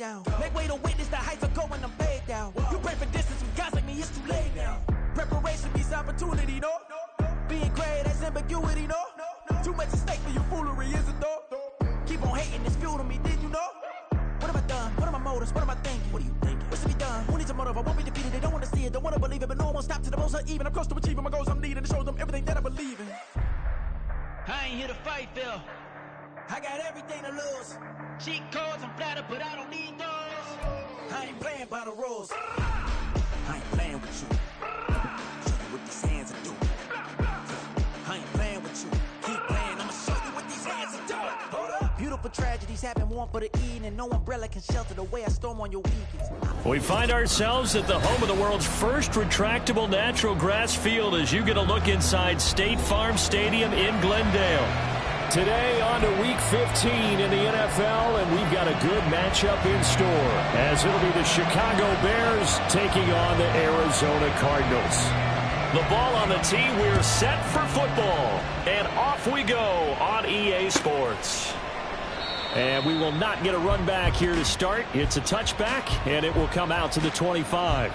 down. Make way to witness the heights of going, I'm paid down. You pray for distance with guys like me, it's too late now. Preparation means opportunity, no? Being great, that's ambiguity, no? Too much at stake for your foolery, is it though? Keep on hating, it's fuel to me, did you know? What have I done? What are my motives? What am I thinking? What are you thinking? What's to be done? Who needs a motive? I won't be defeated. They don't want to see it, don't want to believe it, but no one won't stop to the most uneven. I'm close to achieving my goals. I'm needing to show them everything that I believe in. I ain't here to fight, Phil. I got everything to lose. Cheat codes, I'm flattered, but I don't need those. I ain't playing by the rules. I ain't playing with you. Show you what these hands are doing. I ain't playing with you. Keep playing, I'ma show you what these hands are doing. Hold up. Beautiful tragedies happen, one for the evening, and no umbrella can shelter the way I storm on your weekends. We find ourselves at the home of the world's first retractable natural grass field as you get a look inside State Farm Stadium in Glendale. Today on to Week 15 in the NFL, and we've got a good matchup in store as it'll be the Chicago Bears taking on the Arizona Cardinals. The ball on the tee, we're set for football, and off we go on EA Sports. And we will not get a run back here to start. It's a touchback, and it will come out to the 25.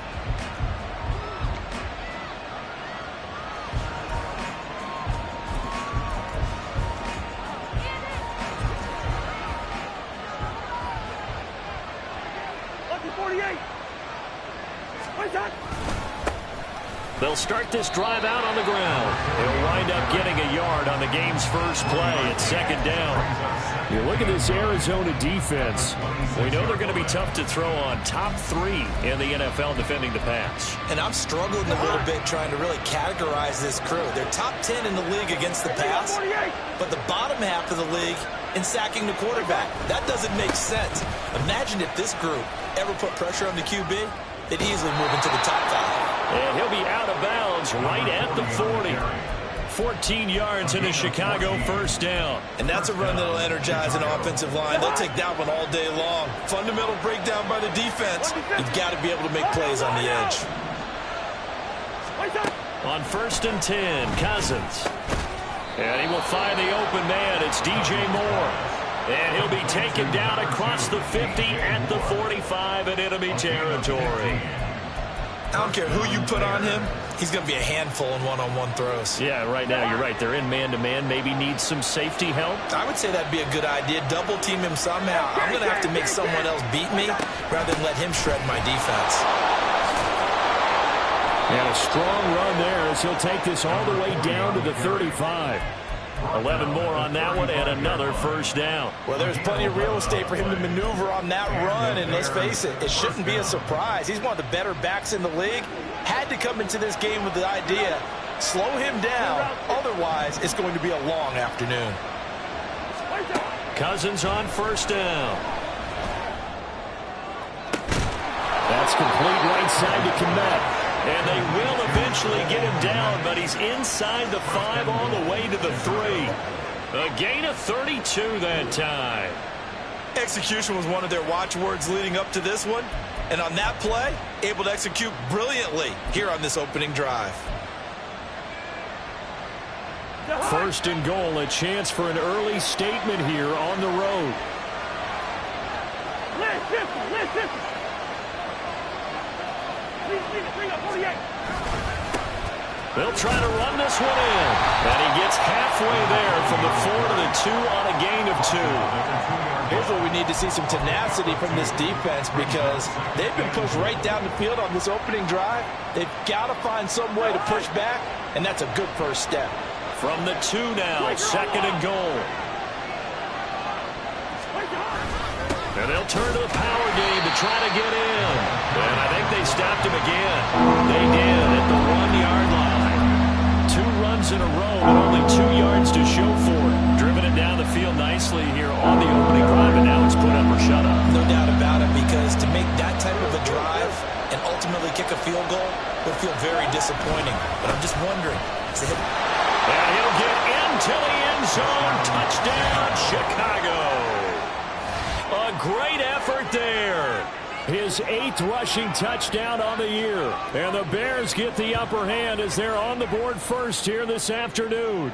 They'll start this drive out on the ground. They'll wind up getting a yard on the game's first play at second down. You look at this Arizona defense. We know they're going to be tough to throw on. Top 3 in the NFL defending the pass. And I'm struggling a little bit trying to really categorize this crew. They're top 10 in the league against the pass, but the bottom half of the league in sacking the quarterback. That doesn't make sense. Imagine if this group ever put pressure on the QB, they'd easily move into the top 5. And he'll be out of bounds right at the 40. 14 yards in a Chicago first down. And that's a run that'll energize an offensive line. They'll take that one all day long. Fundamental breakdown by the defense. You've got to be able to make plays on the edge. On 1st and 10, Cousins. And he will find the open man. It's DJ Moore. And he'll be taken down across the 50 at the 45 in enemy territory. I don't care who you put on him. He's going to be a handful in one-on-one throws. Yeah, right now you're right. They're in man-to-man. Maybe needs some safety help. I would say that'd be a good idea. Double team him somehow. I'm going to have to make someone else beat me rather than let him shred my defense. And a strong run there as he'll take this all the way down to the 35. 11 more on that one and another first down. Well, there's plenty of real estate for him to maneuver on that run, and let's face it, it shouldn't be a surprise. He's one of the better backs in the league. Had to come into this game with the idea, slow him down, otherwise it's going to be a long afternoon. Cousins on first down. That's complete right side to Kmet. And they will eventually get him down, but he's inside the 5 all the way to the 3. A gain of 32 that time. Execution was one of their watchwords leading up to this one. And on that play, able to execute brilliantly here on this opening drive. First and goal, a chance for an early statement here on the road. They'll try to run this one in. And he gets halfway there from the 4 to the 2 on a gain of 2. Here's where we need to see some tenacity from this defense because they've been pushed right down the field on this opening drive. They've got to find some way to push back, and that's a good first step. From the 2 now, second and goal. And they'll turn to the power game to try to get in. And I think they stopped him again. They did at the 1-yard line. 2 runs in a row, but only 2 yards to show for it. Driven it down the field nicely here on the opening drive, and now it's put up or shut up. No doubt about it, because to make that type of a drive and ultimately kick a field goal would feel very disappointing. But I'm just wondering, is it? And he'll get into the end zone. Touchdown, Chicago. A great effort there. His 8th rushing touchdown on the year. And the Bears get the upper hand as they're on the board first here this afternoon.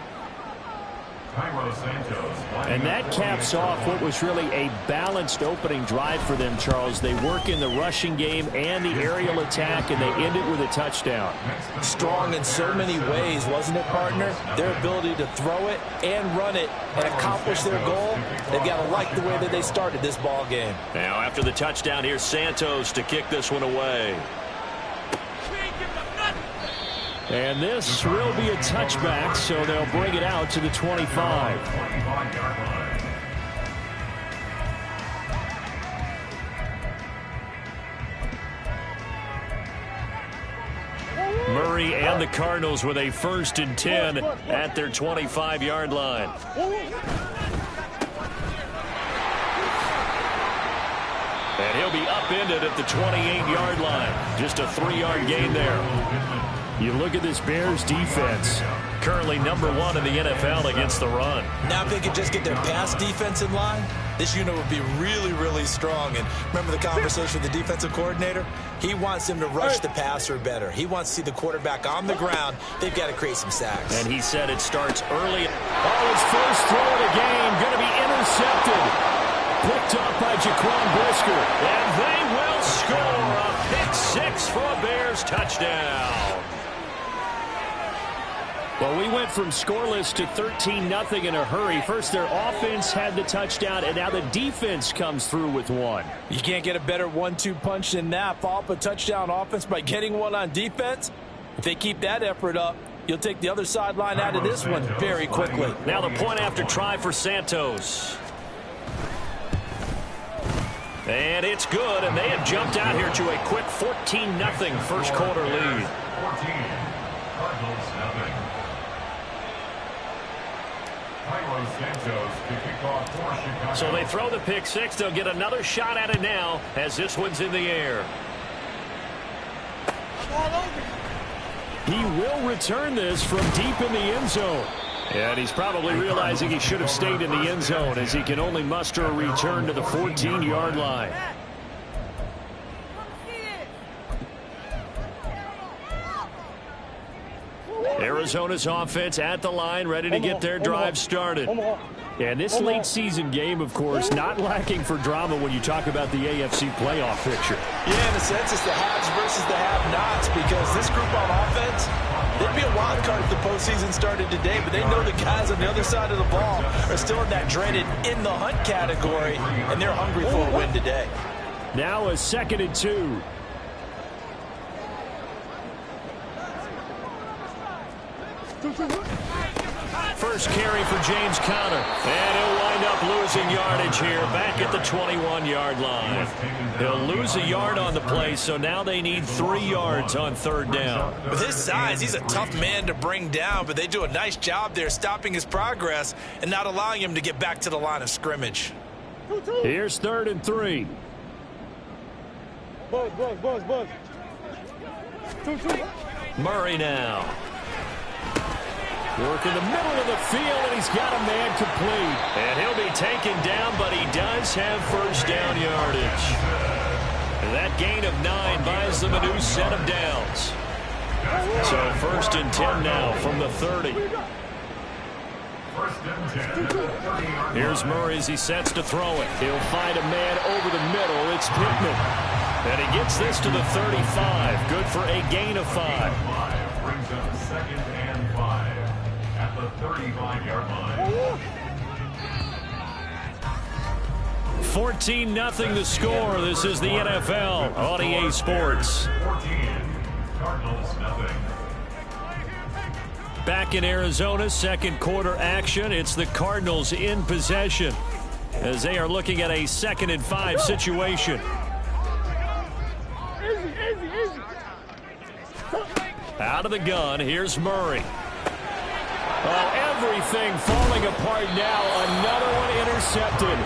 And that caps off what was really a balanced opening drive for them, Charles. They work in the rushing game and the aerial attack, and they end it with a touchdown. Strong in so many ways, wasn't it, partner? Their ability to throw it and run it and accomplish their goal, they've got to like the way that they started this ball game. Now, after the touchdown, here's Santos to kick this one away. And this will be a touchback, so they'll bring it out to the 25. Murray and the Cardinals with a 1st and 10 at their 25-yard line. And he'll be upended at the 28-yard line. Just a 3-yard gain there. You look at this Bears defense, currently #1 in the NFL against the run. Now if they could just get their pass defense in line, this unit would be really, really strong. And remember the conversation with the defensive coordinator? He wants them to rush the passer better. He wants to see the quarterback on the ground. They've got to create some sacks. And he said it starts early. Oh, his first throw of the game going to be intercepted. Picked up by Jaquan Brisker. And they will score a pick-6 for a Bears touchdown. Well, we went from scoreless to 13-0 in a hurry. First, their offense had the touchdown, and now the defense comes through with one. You can't get a better 1-2 punch than that. Follow up a touchdown offense by getting one on defense. If they keep that effort up, you'll take the other sideline out of this one very quickly. Now the point after try for Santos. And it's good, and they have jumped out here to a quick 14-0 first quarter lead. So they throw the pick-6. They'll get another shot at it now as this one's in the air. He will return this from deep in the end zone. And he's probably realizing he should have stayed in the end zone as he can only muster a return to the 14-yard line. Arizona's offense at the line, ready to get their drive started. And this late season game, of course, not lacking for drama when you talk about the AFC playoff picture. Yeah, in a sense, it's the haves versus the have-nots, because this group on offense, they'd be a wild card if the postseason started today, but they know the guys on the other side of the ball are still in that dreaded in-the-hunt category, and they're hungry for a win today. Now a 2nd and 2. First carry for James Conner. And he'll wind up losing yardage here back at the 21-yard line. He'll lose a yard on the play, so now they need 3 yards on 3rd down. With his size, he's a tough man to bring down, but they do a nice job there stopping his progress and not allowing him to get back to the line of scrimmage. Here's 3rd and 3. Murray now. Work in the middle of the field, and he's got a man complete. And he'll be taken down, but he does have 1st down yardage. And that gain of 9 buys them a new set of downs. So 1st and 10 now from the 30. Here's Murray as he sets to throw it. He'll find a man over the middle. It's Pittman. And he gets this to the 35. Good for a gain of 5. Brings up 2nd and 5 at the 35-yard line. 14-0 the score. This is the NFL on EA Sports. 14, Cardinals nothing. Back in Arizona, 2nd quarter action. It's the Cardinals in possession as they are looking at a 2nd and 5 situation. Out of the gun, here's Murray. Oh, everything falling apart now. Another one intercepted.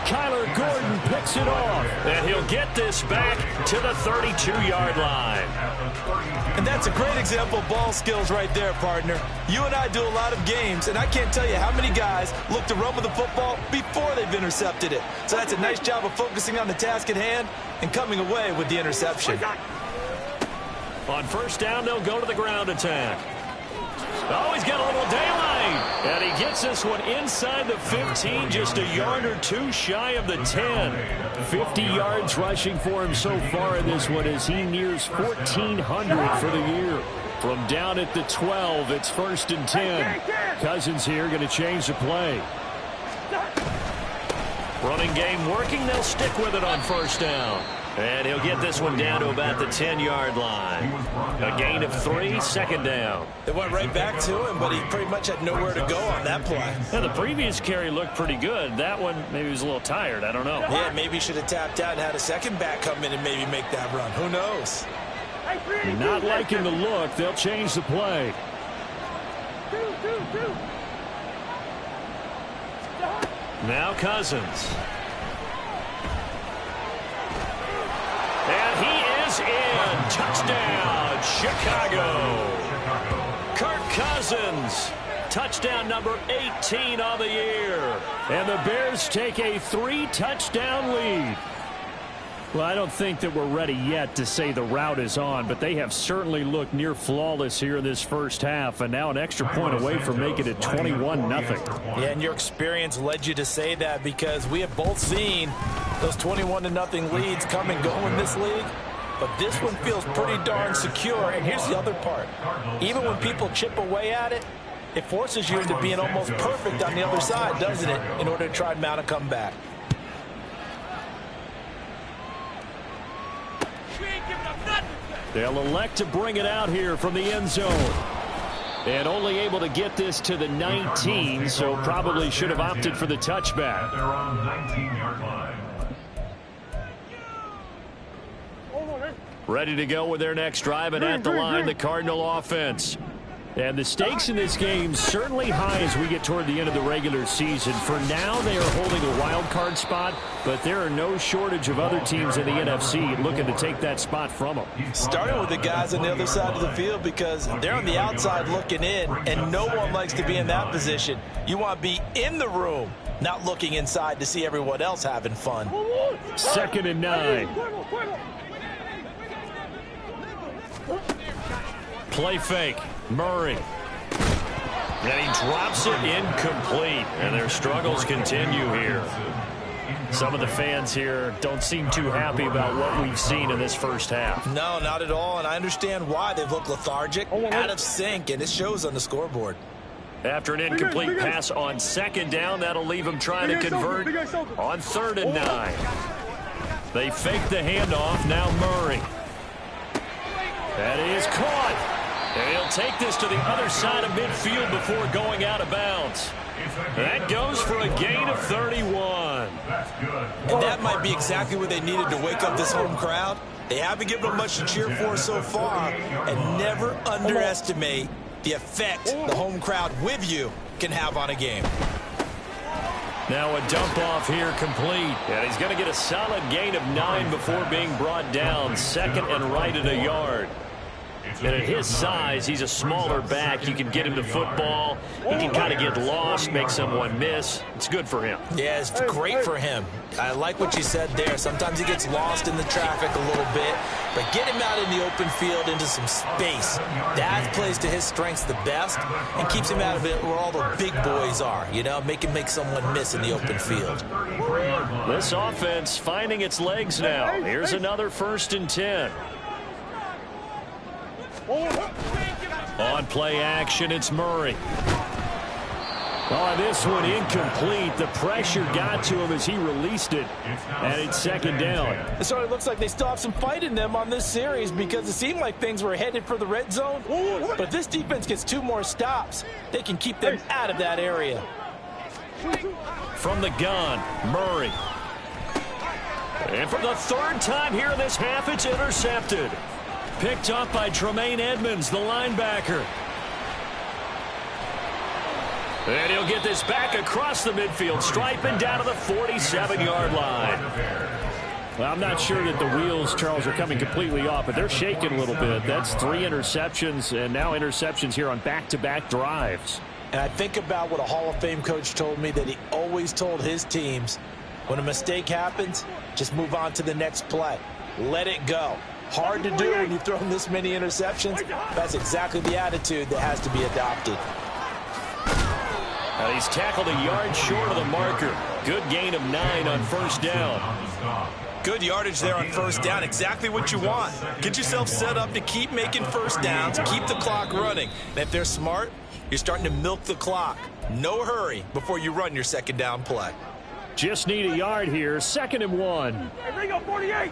Kyler Gordon picks it off, and he'll get this back to the 32-yard line. And that's a great example of ball skills right there, partner. You and I do a lot of games, and I can't tell you how many guys look to run with the football before they've intercepted it. So that's a nice job of focusing on the task at hand and coming away with the interception. On 1st down, they'll go to the ground attack. Oh, he's got a little daylight. And he gets this one inside the 15, just a yard or two shy of the 10. 50 yards rushing for him so far in this one as he nears 1,400 for the year. From down at the 12, it's 1st and 10. Cousins here going to change the play. Running game working. They'll stick with it on 1st down. And he'll get this one down to about the 10-yard line. A gain of 3, 2nd down. It went right back to him, but he pretty much had nowhere to go on that play. Now, the previous carry looked pretty good. That one, maybe he was a little tired. I don't know. Yeah, maybe he should have tapped out and had a second back come in and maybe make that run. Who knows? Not liking the look. They'll change the play. Now Cousins. And he is in. Touchdown, Chicago. Kirk Cousins. Touchdown number 18 on the year. And the Bears take a 3-touchdown lead. Well, I don't think that we're ready yet to say the route is on, but they have certainly looked near flawless here in this first half, and now an extra point away from making it 21-0. Yeah, and your experience led you to say that because we have both seen those 21-0 leads come and go in this league. But this one feels pretty darn secure, and here's the other part. Even when people chip away at it, it forces you into being almost perfect on the other side, doesn't it, in order to try and mount a comeback. They'll elect to bring it out here from the end zone. And only able to get this to the 19, so probably should have opted for the touchback. They're on 19-yard line. Ready to go with their next drive, and at the line, the Cardinal offense. And the stakes in this game certainly high as we get toward the end of the regular season. For now, they are holding a wild card spot, but there are no shortage of other teams in the NFC looking to take that spot from them. Starting with the guys on the other side of the field because they're on the outside looking in, and no one likes to be in that position. You want to be in the room, not looking inside to see everyone else having fun. 2nd and 9. Play fake. Murray. And he drops it incomplete. And their struggles continue here. Some of the fans here don't seem too happy about what we've seen in this first half. No, not at all. And I understand why. They've looked lethargic, out of sync, and it shows on the scoreboard. After an incomplete pass on 2nd down, that'll leave them trying to convert on 3rd and 9. They fake the handoff. Now Murray. That is caught. And he'll take this to the other side of midfield before going out of bounds. That goes for a gain of 31. And that might be exactly what they needed to wake up this home crowd. They haven't given them much to cheer for so far. And never underestimate the effect the home crowd with you can have on a game. Now a dump off here complete. And he's going to get a solid gain of 9 before being brought down. 2nd and right at a yard. And at his size, he's a smaller back. You can get him to football. He can kind of get lost, make someone miss. It's good for him. Yeah, it's great for him. I like what you said there. Sometimes he gets lost in the traffic a little bit. But get him out in the open field into some space. That plays to his strengths the best and keeps him out of it where all the big boys are. You know, make someone miss in the open field. This offense finding its legs now. Here's another 1st and 10. On play action, it's Murray. Oh, this one incomplete. The pressure got to him as he released it, and it's 2nd down. So it looks like they still have some fight in them on this series because it seemed like things were headed for the red zone. But this defense gets 2 more stops. They can keep them out of that area. From the gun, Murray. And for the 3rd time here in this half, it's intercepted. Picked up by Tremaine Edmonds, the linebacker. And he'll get this back across the midfield, striping down to the 47-yard line. Well, I'm not sure that the wheels, Charles, are coming completely off, but they're shaking a little bit. That's 3 interceptions, and now interceptions here on back-to-back drives. And I think about what a Hall of Fame coach told me that he always told his teams, when a mistake happens, just move on to the next play. Let it go. Hard to do when you've thrown this many interceptions. That's exactly the attitude that has to be adopted. And he's tackled a yard short of the marker. Good gain of 9 on first down. Good yardage there on first down. Exactly what you want. Get yourself set up to keep making first downs, keep the clock running. And if they're smart, you're starting to milk the clock. No hurry before you run your second down play. Just need a yard here. 2nd and 1. Hey, Ringo, 48.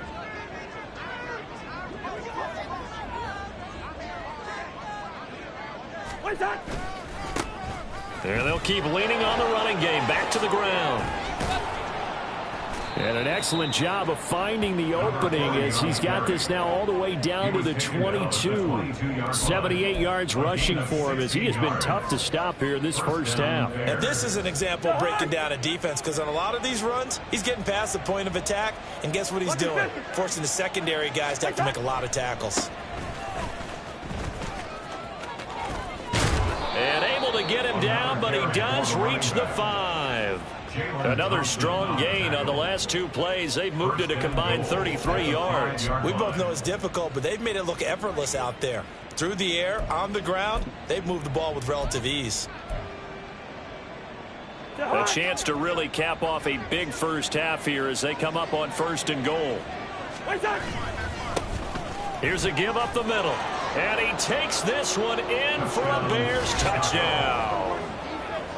What's that? There they'll keep leaning on the running game. Back to the ground. And an excellent job of finding the opening as he's got this now all the way down to the 22. 78 yards rushing for him as he has been tough to stop here this first half. And this is an example of breaking down a defense, because on a lot of these runs, he's getting past the point of attack, and guess what he's doing? Forcing the secondary guys to have to make a lot of tackles. And able to get him down, but he does reach the 5. Another strong gain on the last 2 plays. They've moved it a combined 33 yards. We both know it's difficult, but they've made it look effortless out there. Through the air, on the ground, they've moved the ball with relative ease. A chance to really cap off a big first half here as they come up on 1st and goal. Here's a give up the middle. And he takes this one in for a Bears touchdown.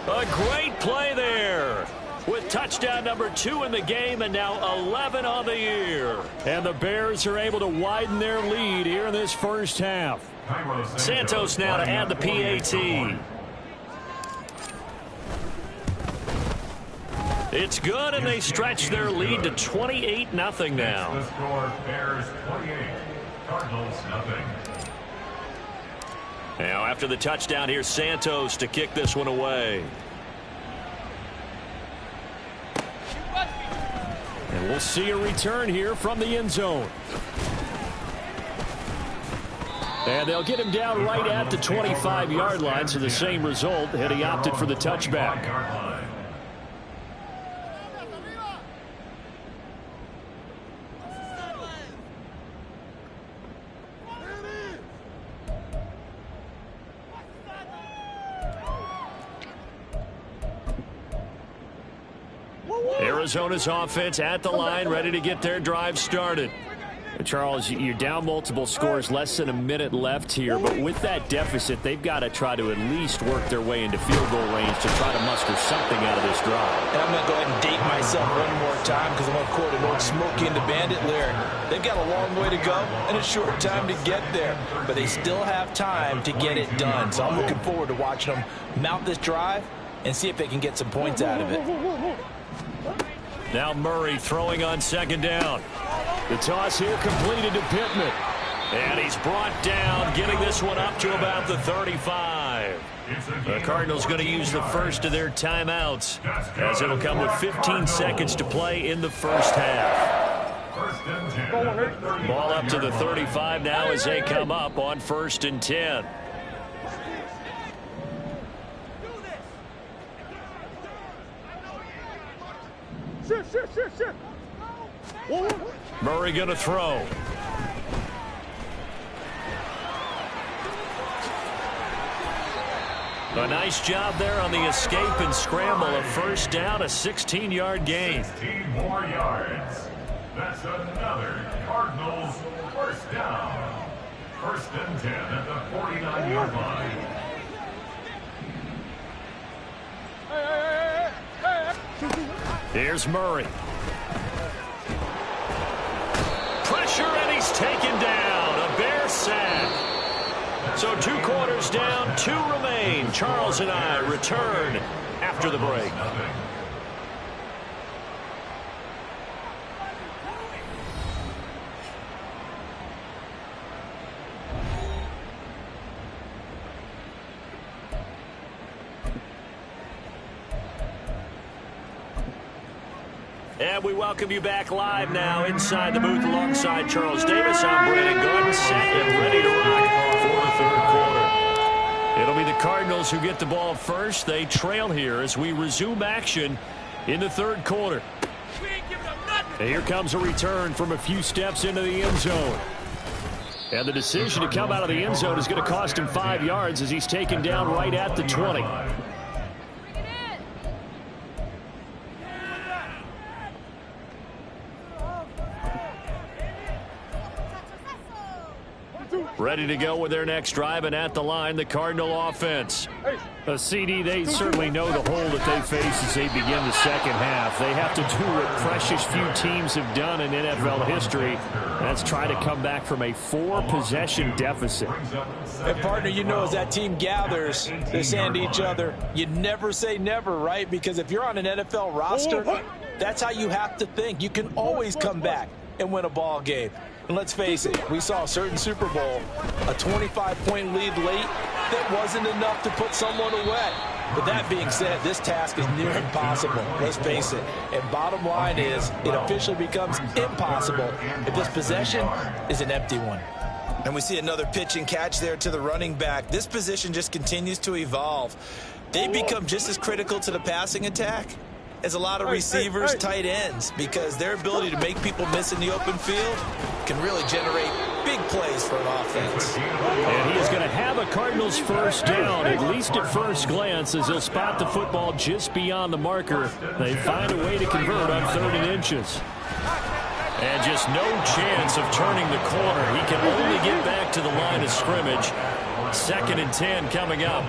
A great play there, with touchdown number 2 in the game and now 11 on the year. And the Bears are able to widen their lead here in this first half. Santos now to add the PAT. It's good, and they stretch their lead to 28-0 now. The score, Bears 28, Cardinals nothing. Now after the touchdown, here's Santos to kick this one away. And we'll see a return here from the end zone. And they'll get him down right at the 25-yard line, so the same result, and he opted for the touchback. Arizona's offense at the line, ready to get their drive started. Charles, you're down multiple scores, less than a minute left here, but with that deficit, they've got to try to at least work their way into field goal range to try to muster something out of this drive. And I'm going to go ahead and date myself one more time because I'm going to quote an old Smokey and the Bandit lyric. They've got a long way to go and a short time to get there, but they still have time to get it done. So I'm looking forward to watching them mount this drive and see if they can get some points out of it. Now Murray throwing on 2nd down. The toss here completed to Pittman. And he's brought down, getting this one up to about the 35. The Cardinals going to use the first of their timeouts, as it'll come with 15 seconds to play in the first half. Ball up to the 35 now as they come up on 1st and 10. Murray going to throw. A nice job there on the escape and scramble. A first down, a 16-yard gain. 16 more yards. That's another Cardinals first down. 1st and 10 at the 49-yard line. Here's Murray. Pressure, and he's taken down. A Bear sack. So 2 quarters down, 2 remain. Charles and I return after the break. And we welcome you back live now inside the booth alongside Charles Davis. I'm Brandon Gordon, set and ready to rock for the 3rd quarter. It'll be the Cardinals who get the ball first. They trail here as we resume action in the 3rd quarter. And here comes a return from a few steps into the end zone. And the decision to come out of the end zone is going to cost him 5 yards as he's taken down right at the 20. Ready to go with their next drive, and at the line, the Cardinal offense. A CD, they certainly know the hole that they face as they begin the second half. They have to do what precious few teams have done in NFL history. That's try to come back from a 4-possession deficit. And partner, you know, as that team gathers, they're saying to each other, you never say never, right? Because if you're on an NFL roster, that's how you have to think. You can always come back and win a ball game. And let's face it, we saw a certain Super Bowl, a 25-point lead late that wasn't enough to put someone away. But that being said, this task is near impossible. Let's face it. And bottom line is, it officially becomes impossible if this possession is an empty one. And we see another pitch and catch there to the running back. This position just continues to evolve. They become just as critical to the passing attack as a lot of receivers, tight ends, because their ability to make people miss in the open field can really generate big plays for an offense. And he is going to have a Cardinals first down, at least at first glance, as he'll spot the football just beyond the marker. They find a way to convert on 3rd and inches. And just no chance of turning the corner. He can only get back to the line of scrimmage. 2nd and 10 coming up.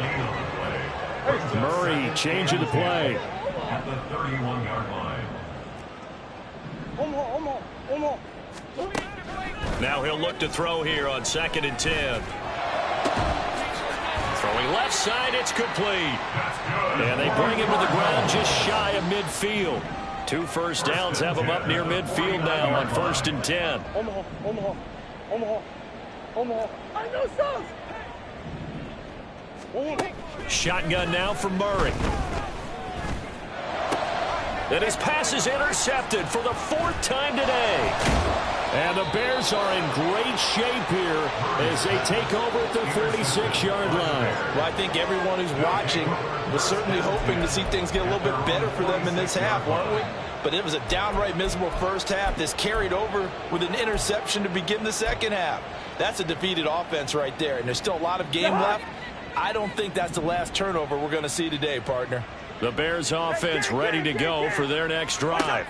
Murray changing the play. At the 31-yard line. Now he'll look to throw here on 2nd and 10. Throwing left side, it's complete. And they bring him to the ground just shy of midfield. 2 first downs have him up near midfield now on 1st and 10. Shotgun now for Murray. And his pass is intercepted for the 4th time today. And the Bears are in great shape here as they take over at the 46-yard line. Well, I think everyone who's watching was certainly hoping to see things get a little bit better for them in this half, weren't we? But it was a downright miserable first half. This carried over with an interception to begin the second half. That's a defeated offense right there, and there's still a lot of game left. I don't think that's the last turnover we're going to see today, partner. The Bears offense ready to go for their next drive.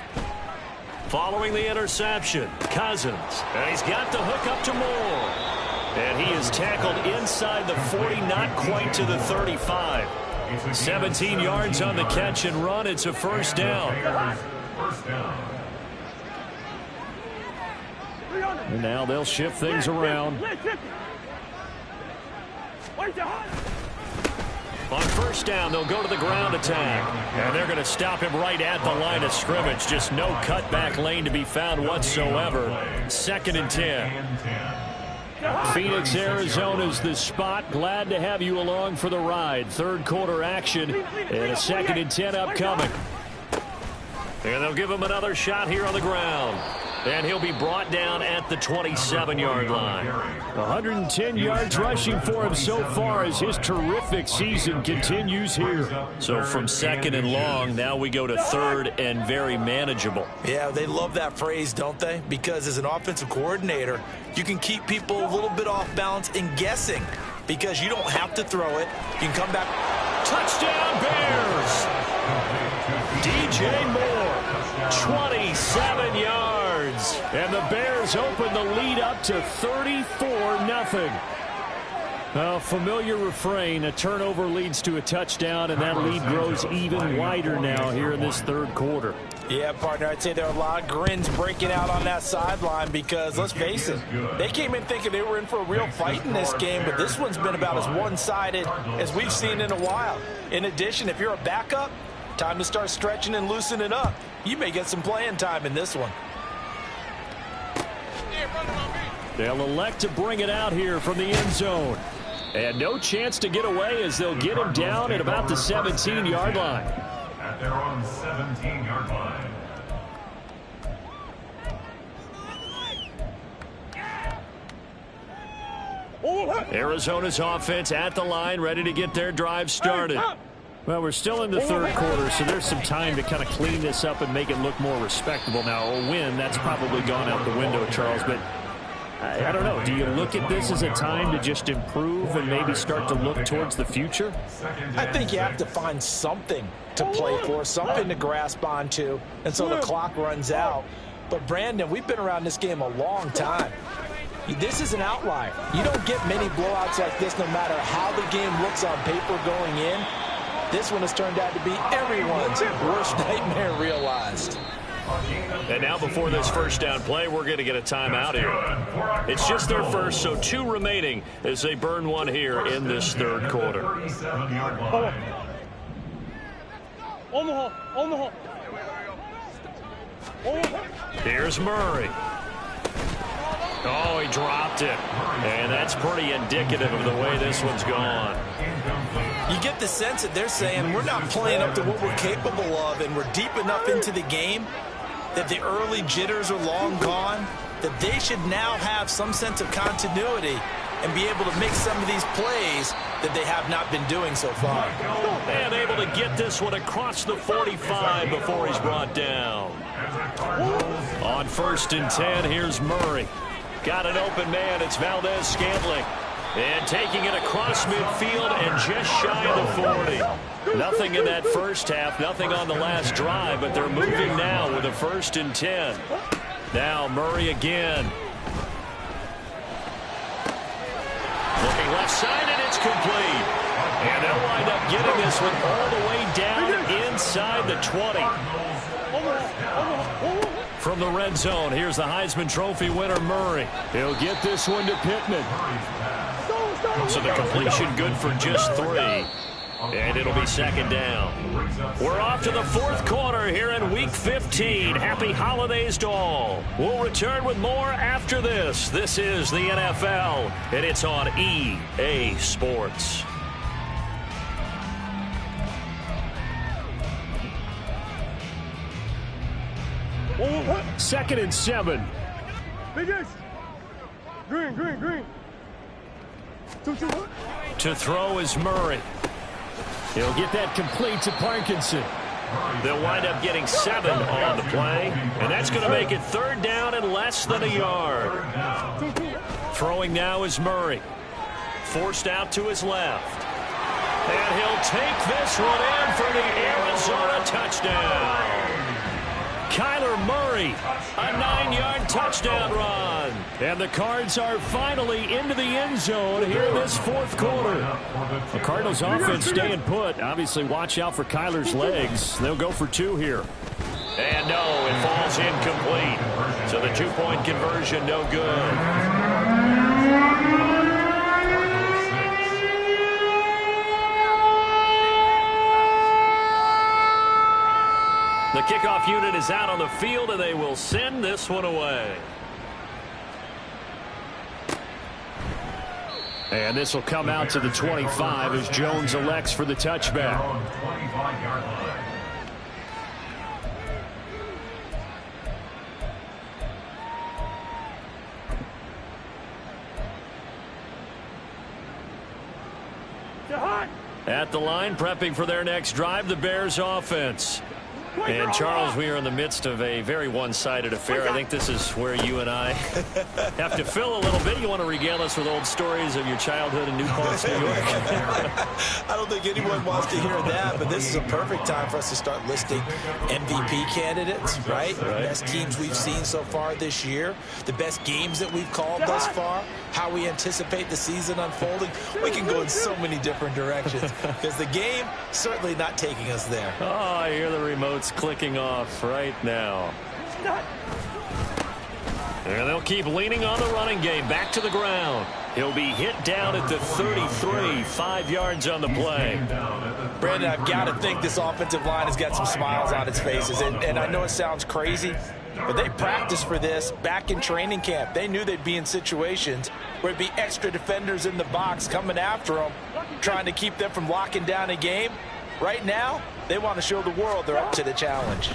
Following the interception, Cousins. And he's got the hook up to Moore. And he is tackled inside the 40, not quite to the 35. 17 yards on the catch and run. It's a first down. And now they'll shift things around. On first down, they'll go to the ground attack. And they're going to stop him right at the line of scrimmage. Just no cutback lane to be found whatsoever. 2nd and 10. Phoenix, Arizona's the spot. Glad to have you along for the ride. 3rd quarter action and a 2nd and 10 upcoming. And they'll give him another shot here on the ground. And he'll be brought down at the 27-yard line. 110 yards rushing for him so far as his terrific season continues here. So from 2nd and long, now we go to 3rd and very manageable. Yeah, they love that phrase, don't they? Because as an offensive coordinator, you can keep people a little bit off balance and guessing because you don't have to throw it. You can come back. Touchdown, Bears! DJ Moore, 27 yards. And the Bears open the lead up to 34-0. A familiar refrain, a turnover leads to a touchdown, and that lead grows even wider now here in this 3rd quarter. Yeah, partner, I'd say there are a lot of grins breaking out on that sideline because, let's face it, they came in thinking they were in for a real fight in this game, but this one's been about as one-sided as we've seen in a while. In addition, if you're a backup, time to start stretching and loosening up. You may get some playing time in this one. They'll elect to bring it out here from the end zone. And no chance to get away as they'll get him down at about the 17-yard line. At their own 17-yard line. Arizona's offense at the line, ready to get their drive started. Well, we're still in the 3rd quarter, so there's some time to kind of clean this up and make it look more respectable. Now, a win, that's probably gone out the window, Charles, but I don't know. Do you look at this as a time to just improve and maybe start to look towards the future? I think you have to find something to play for, something to grasp onto, and so the clock runs out. But, Brandon, we've been around this game a long time. This is an outlier. You don't get many blowouts like this no matter how the game looks on paper going in. This one has turned out to be everyone's worst nightmare realized. And now before this first down play, we're going to get a timeout here. It's just their first, so 2 remaining as they burn one here in this third quarter. Here's Murray. Oh, he dropped it. And that's pretty indicative of the way this one's gone. You get the sense that they're saying we're not playing up to what we're capable of, and we're deep enough into the game that the early jitters are long gone, that they should now have some sense of continuity and be able to make some of these plays that they have not been doing so far. And able to get this one across the 45 before he's brought down. On 1st and 10, here's Murray. Got an open man. It's Valdez-Scantling. And taking it across midfield and just shy of the 40. Nothing in that first half, nothing on the last drive, but they're moving now with a 1st and 10. Now Murray again. Looking left side, and it's complete. And they'll wind up getting this one all the way down inside the 20. From the red zone, here's the Heisman Trophy winner, Murray. He'll get this one to Pittman. So the completion good for just 3. And it'll be 2nd down. We're off to the 4th quarter here in Week 15. Happy holidays to all. We'll return with more after this. This is the NFL, and it's on EA Sports. Second and 7. Green. To throw is Murray. He'll get that complete to Parkinson. They'll wind up getting 7 on the play, and that's going to make it 3rd down and less than a yard. Throwing now is Murray. Forced out to his left. And he'll take this one in for the Arizona touchdown. Kyler Murray, a 9-yard touchdown run. And the Cards are finally into the end zone here in this 4th quarter. The Cardinals offense staying put. Obviously, watch out for Kyler's legs. They'll go for 2 here. And no, it falls incomplete. So the 2-point conversion, no good. The kickoff unit is out on the field, and they will send this one away. And this will come out to the 25 as Jones elects for the touchback. At the line, prepping for their next drive, the Bears offense. And, Charles, we are in the midst of a very one-sided affair. I think this is where you and I have to fill a little bit. You want to regale us with old stories of your childhood in New Paltz, New York? I don't think anyone wants to hear that, but this is a perfect time for us to start listing MVP candidates, right? The best teams we've seen so far this year, the best games that we've called thus far, how we anticipate the season unfolding. We can go in so many different directions because the game certainly not taking us there. Oh, I hear the remote's clicking off right now. And they'll keep leaning on the running game. Back to the ground. He'll be hit down at the 33, 5 yards on the play. Brandon, I've got to think this offensive line has got some smiles on its faces. And I know it sounds crazy, but they practiced for this back in training camp. They knew they'd be in situations where it'd be extra defenders in the box coming after them, trying to keep them from locking down a game. Right now, they want to show the world they're up to the challenge.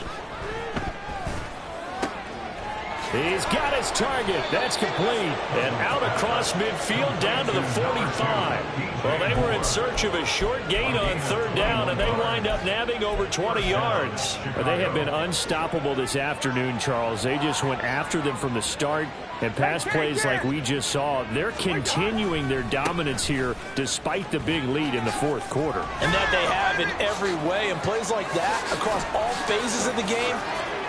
He's got his target. That's complete. And out across midfield down to the 45. Well, they were in search of a short gain on 3rd down, and they wind up nabbing over 20 yards. But they have been unstoppable this afternoon, Charles. They just went after them from the start. And pass plays like we just saw, they're continuing their dominance here despite the big lead in the 4th quarter. And that they have in every way. And plays like that across all phases of the game,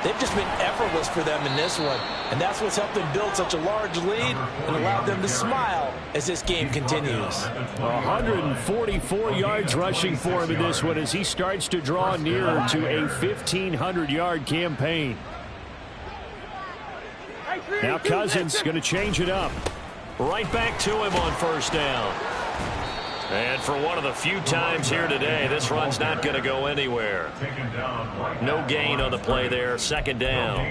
They've just been effortless for them in this one, and that's what's helped them build such a large lead and allowed them to smile as this game continues. 144 yards rushing for him in this one as he starts to draw nearer to a 1,500-yard campaign. Now Cousins going to change it up. Right back to him on first down. And for one of the few times here today, this run's not going to go anywhere. No gain on the play there, second down.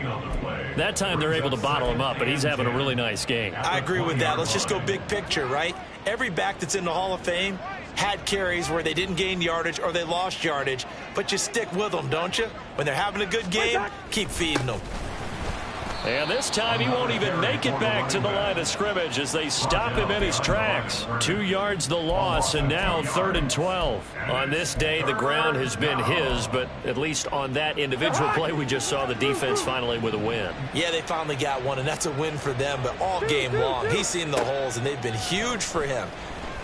That time they're able to bottle him up, but he's having a really nice game. I agree with that. Let's just go big picture, right? Every back that's in the Hall of Fame had carries where they didn't gain yardage or they lost yardage, but you stick with them, don't you? When they're having a good game, keep feeding them. And this time he won't even make it back to the line of scrimmage as they stop him in his tracks. 2 yards the loss, and now 3rd and 12. On this day, the ground has been his, but at least on that individual play, we just saw the defense finally with a win. Yeah, they finally got one, and that's a win for them, but all game long, he's seen the holes, and they've been huge for him.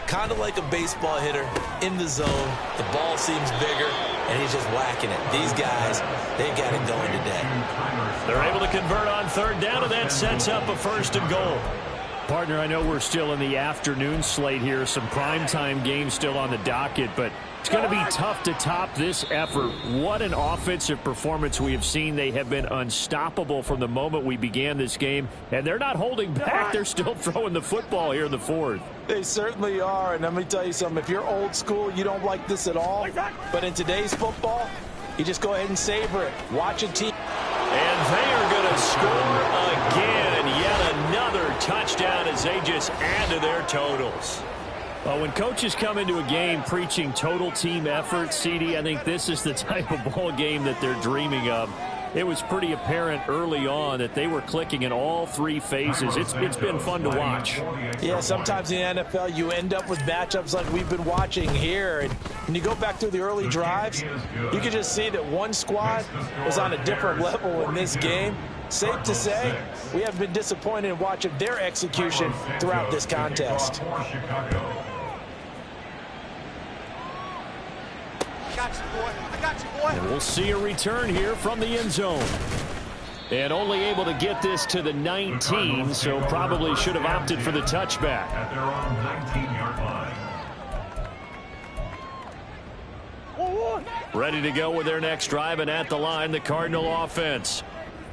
Kind of like a baseball hitter in the zone. The ball seems bigger, and he's just whacking it. These guys, they got it going today. They're able to convert on 3rd down, and that sets up a 1st and goal. Partner, I know we're still in the afternoon slate here. Some primetime games still on the docket, but it's going to be tough to top this effort. What an offensive performance we have seen. They have been unstoppable from the moment we began this game, and they're not holding back. They're still throwing the football here in the 4th. They certainly are, and let me tell you something. If you're old school, you don't like this at all. But in today's football, you just go ahead and savor it. Watch a team. And they are going to score again. Yet another touchdown as they just add to their totals. When coaches come into a game preaching total team effort, CD, I think this is the type of ball game that they're dreaming of. It was pretty apparent early on that they were clicking in all 3 phases. It's been fun to watch. Yeah, sometimes in the NFL you end up with matchups like we've been watching here. And when you go back through the early drives, you can just see that one squad was on a different level in this game. Safe to say, we have been disappointed in watching their execution throughout this contest. And we'll see a return here from the end zone. And only able to get this to the 19, so probably should have opted for the touchback. At their own 19-yard line. Ready to go with their next drive, and at the line, the Cardinal offense.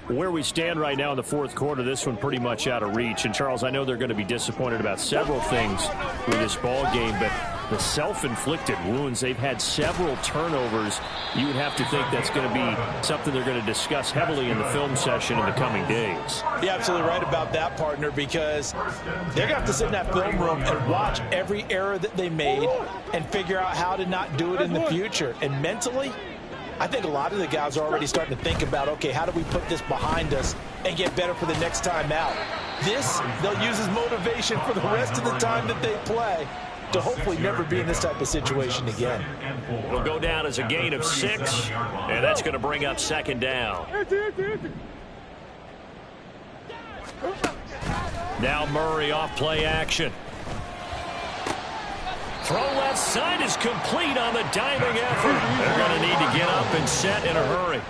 Where we stand right now in the 4th quarter, this one pretty much out of reach. And, Charles, I know they're going to be disappointed about several things with this ball game, but the self-inflicted wounds, they've had several turnovers. You would have to think that's going to be something they're going to discuss heavily in the film session in the coming days. You're absolutely right about that, partner, because they're going to have to sit in that film room and watch every error that they made and figure out how to not do it in the future. And mentally, I think a lot of the guys are already starting to think about, okay, how do we put this behind us and get better for the next time out? This, they'll use as motivation for the rest of the time that they play to hopefully never be in this type of situation again. It'll go down as a gain of 6, and that's going to bring up 2nd down. Now Murray off play action. Throw left side is complete on the diving effort. They're going to need to get up and set in a hurry.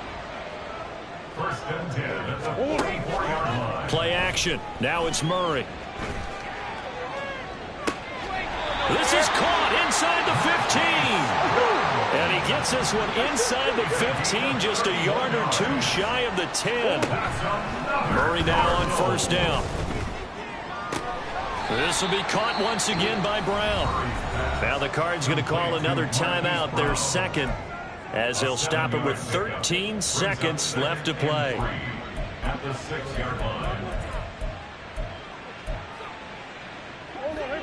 1st and 10 at the 44-yard line. Play action. Now it's Murray. This is caught inside the 15. And he gets this one inside the 15, just a yard or 2 shy of the 10. Murray now on 1st down. This will be caught once again by Brown. Now the Cards going to call another timeout, their 2nd, as they'll stop it with 13 seconds left to play. At the 6-yard line.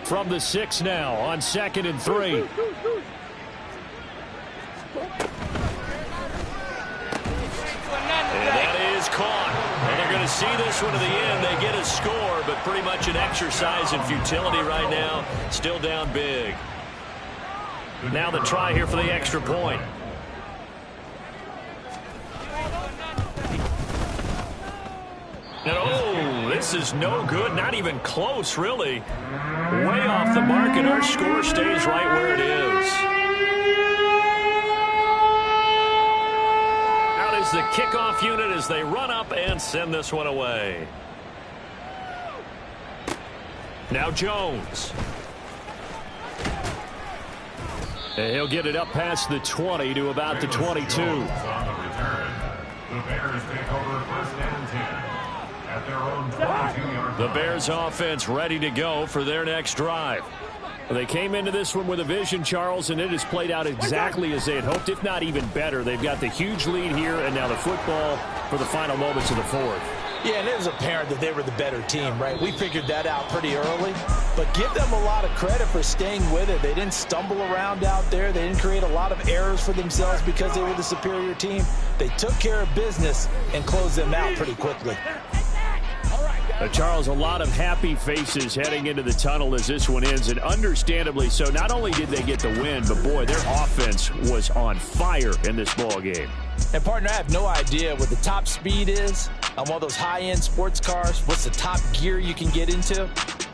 From the 6 now on 2nd and 3. And that is caught. And they're going to see this one to the end. They get a score, but pretty much an exercise in futility right now. Still down big. Now the try here for the extra point. And oh, this is no good. Not even close, really. Way off the mark, and our score stays right where it is. Now to is the kickoff unit as they run up and send this one away. Now Jones. And he'll get it up past the 20 to about the 22. On the return. The Bears take over 1st and 10 at their own 22-yard line. The Bears offense ready to go for their next drive. They came into this one with a vision, Charles, and it has played out exactly as they had hoped, if not even better. They've got the huge lead here, and now the football for the final moments of the fourth. Yeah, and it was apparent that they were the better team, right? We figured that out pretty early. But give them a lot of credit for staying with it. They didn't stumble around out there. They didn't create a lot of errors for themselves because they were the superior team. They took care of business and closed them out pretty quickly. Charles, a lot of happy faces heading into the tunnel as this one ends, and understandably so. Not only did they get the win, but boy, their offense was on fire in this ball game. And partner, I have no idea what the top speed is on one of those high-end sports cars. What's the top gear you can get into?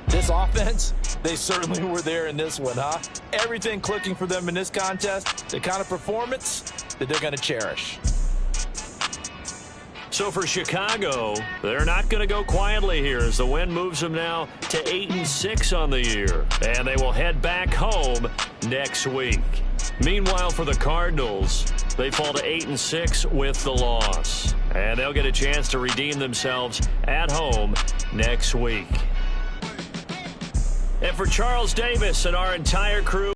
This offense, they certainly were there in this one, huh? Everything clicking for them in this contest, the kind of performance that they're going to cherish. So for Chicago, they're not going to go quietly here as the win moves them now to 8-6 on the year. And they will head back home next week. Meanwhile, for the Cardinals, they fall to 8-6 with the loss. And they'll get a chance to redeem themselves at home next week. And for Charles Davis and our entire crew,